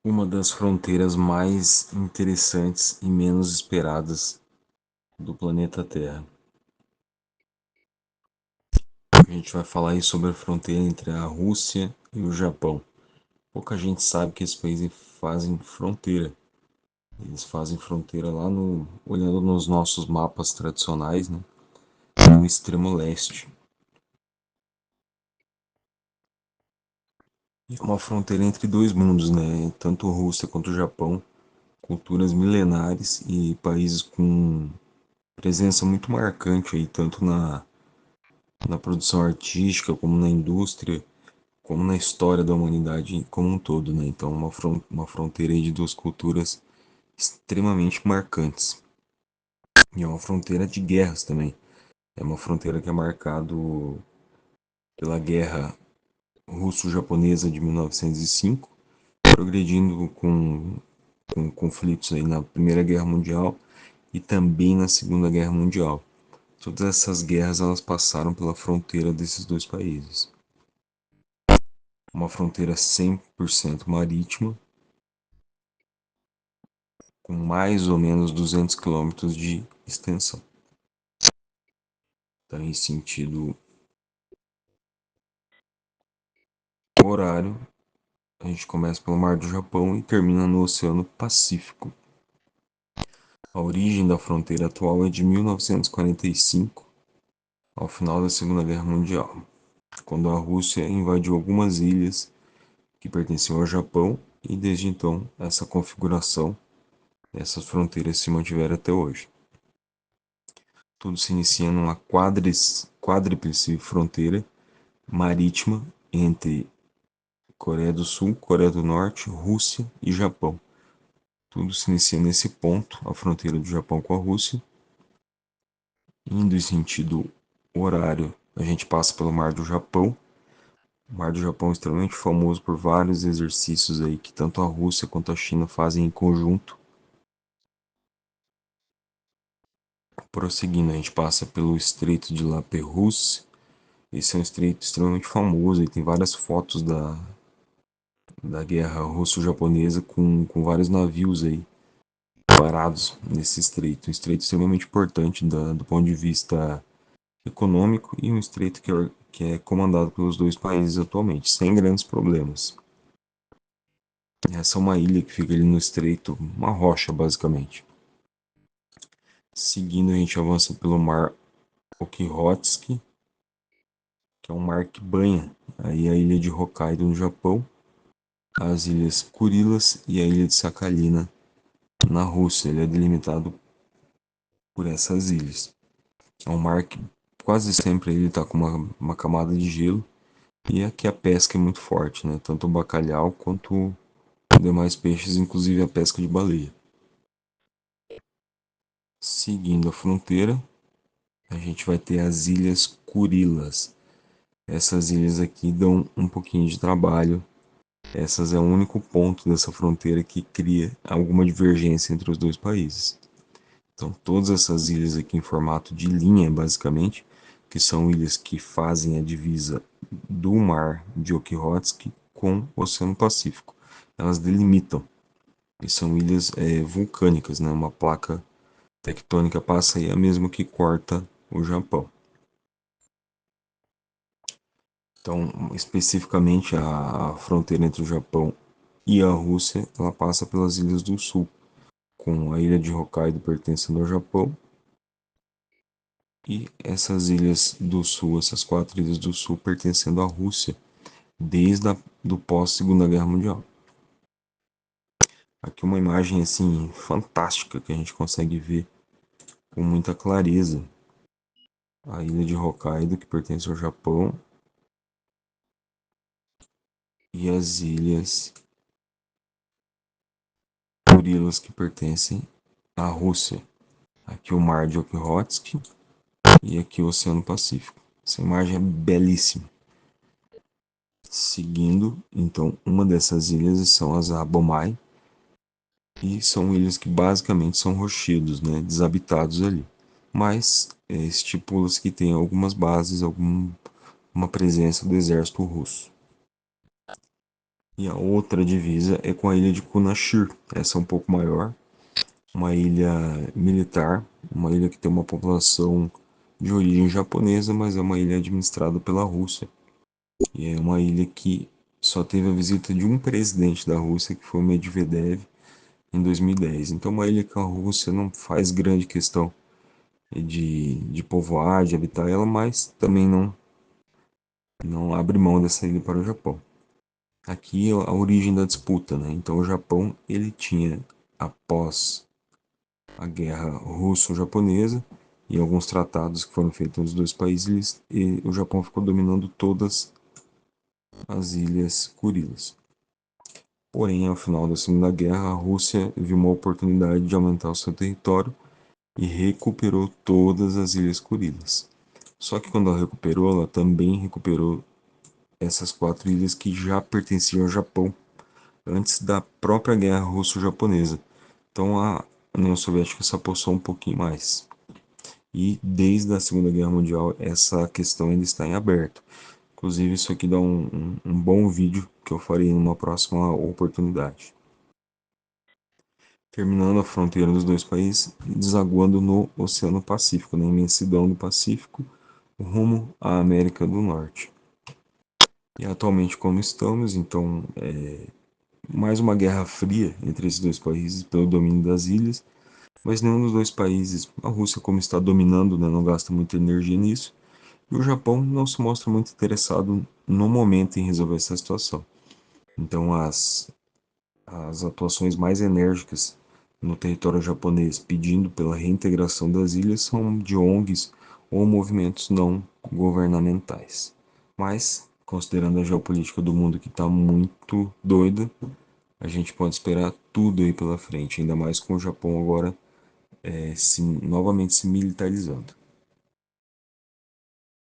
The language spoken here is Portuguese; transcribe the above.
uma das fronteiras mais interessantes e menos esperadas do planeta Terra. A gente vai falar aí sobre a fronteira entre a Rússia e o Japão. Pouca gente sabe que esses países fazem fronteira. Eles fazem fronteira lá no, olhando nos nossos mapas tradicionais, né? No extremo leste. E é uma fronteira entre dois mundos, né? Tanto a Rússia quanto o Japão, culturas milenares e países com presença muito marcante aí, tanto na produção artística, como na indústria, como na história da humanidade como um todo, né? Então, uma fronteira aí de duas culturas extremamente marcantes. E é uma fronteira de guerras também. É uma fronteira que é marcado pela Guerra Russo-Japonesa de 1905, progredindo com conflitos aí na Primeira Guerra Mundial e também na Segunda Guerra Mundial. Todas essas guerras elas passaram pela fronteira desses dois países. Uma fronteira 100% marítima, com mais ou menos 200 quilômetros de extensão. Então, em sentido horário, a gente começa pelo Mar do Japão e termina no Oceano Pacífico. A origem da fronteira atual é de 1945, ao final da Segunda Guerra Mundial, quando a Rússia invadiu algumas ilhas que pertenciam ao Japão e desde então essa configuração, essas fronteiras se mantiveram até hoje. Tudo se inicia numa quádriplice fronteira marítima entre Coreia do Sul, Coreia do Norte, Rússia e Japão. Tudo se inicia nesse ponto, a fronteira do Japão com a Rússia. Indo em sentido horário, a gente passa pelo Mar do Japão. O Mar do Japão é extremamente famoso por vários exercícios aí que tanto a Rússia quanto a China fazem em conjunto. Prosseguindo, a gente passa pelo Estreito de La Pérouse. Esse é um estreito extremamente famoso e tem várias fotos da guerra russo-japonesa com vários navios aí parados nesse estreito. Um estreito extremamente importante do ponto de vista econômico e um estreito que é comandado pelos dois países atualmente, sem grandes problemas. Essa é uma ilha que fica ali no estreito, uma rocha basicamente. Seguindo, a gente avança pelo mar Okhotsk, que é um mar que banha aí a ilha de Hokkaido no Japão, as ilhas Kurilas e a ilha de Sakhalina na Rússia. Ele é delimitado por essas ilhas. É um mar que quase sempre ele está com uma camada de gelo e aqui a pesca é muito forte, né? Tanto o bacalhau quanto demais peixes, inclusive a pesca de baleia. Seguindo a fronteira, a gente vai ter as Ilhas Kurilas. Essas ilhas aqui dão um pouquinho de trabalho. Essas é o único ponto dessa fronteira que cria alguma divergência entre os dois países. Então, todas essas ilhas aqui em formato de linha, basicamente, que são ilhas que fazem a divisa do mar de Okhotsk com o Oceano Pacífico. Elas delimitam. E são ilhas vulcânicas, né? Uma placa tectônica passa aí, a mesma que corta o Japão. Então, especificamente a fronteira entre o Japão e a Rússia, ela passa pelas ilhas do sul, com a ilha de Hokkaido pertencendo ao Japão e essas ilhas do sul, essas quatro ilhas do sul pertencendo à Rússia desde do pós Segunda Guerra Mundial. Aqui uma imagem assim fantástica que a gente consegue ver com muita clareza a ilha de Hokkaido que pertence ao Japão e as ilhas Kurilas que pertencem à Rússia. Aqui o mar de Okhotsk e aqui o Oceano Pacífico. Essa imagem é belíssima. Seguindo, então, uma dessas ilhas são as Abomai, e são ilhas que basicamente são rochedos, né, desabitados ali. Mas estipula-se que tem algumas bases, uma presença do exército russo. E a outra divisa é com a ilha de Kunashir. Essa é um pouco maior, uma ilha militar, uma ilha que tem uma população de origem japonesa, mas é uma ilha administrada pela Rússia. E é uma ilha que só teve a visita de um presidente da Rússia, que foi o Medvedev, em 2010. Então, uma ilha que a Rússia não faz grande questão de povoar, de habitar ela, mas também não abre mão dessa ilha para o Japão. Aqui é a origem da disputa, né? Então, o Japão ele tinha, após a guerra russo-japonesa e alguns tratados que foram feitos nos dois países, e o Japão ficou dominando todas as ilhas Kurilas. Porém, ao final da Segunda Guerra, a Rússia viu uma oportunidade de aumentar o seu território e recuperou todas as Ilhas Kurilas. Só que quando ela recuperou, ela também recuperou essas quatro ilhas que já pertenciam ao Japão antes da própria Guerra Russo-Japonesa. Então a União Soviética se apossou um pouquinho mais. E desde a Segunda Guerra Mundial essa questão ainda está em aberto. Inclusive isso aqui dá um bom vídeo que eu farei numa próxima oportunidade. Terminando a fronteira dos dois países, desaguando no Oceano Pacífico, na imensidão do Pacífico, rumo à América do Norte. E atualmente como estamos, então, mais uma guerra fria entre esses dois países pelo domínio das ilhas, mas nenhum dos dois países, a Rússia como está dominando, né, não gasta muita energia nisso, e o Japão não se mostra muito interessado no momento em resolver essa situação. Então as atuações mais enérgicas no território japonês pedindo pela reintegração das ilhas são de ONGs ou movimentos não governamentais. Mas, considerando a geopolítica do mundo que está muito doida, a gente pode esperar tudo aí pela frente, ainda mais com o Japão agora novamente se militarizando.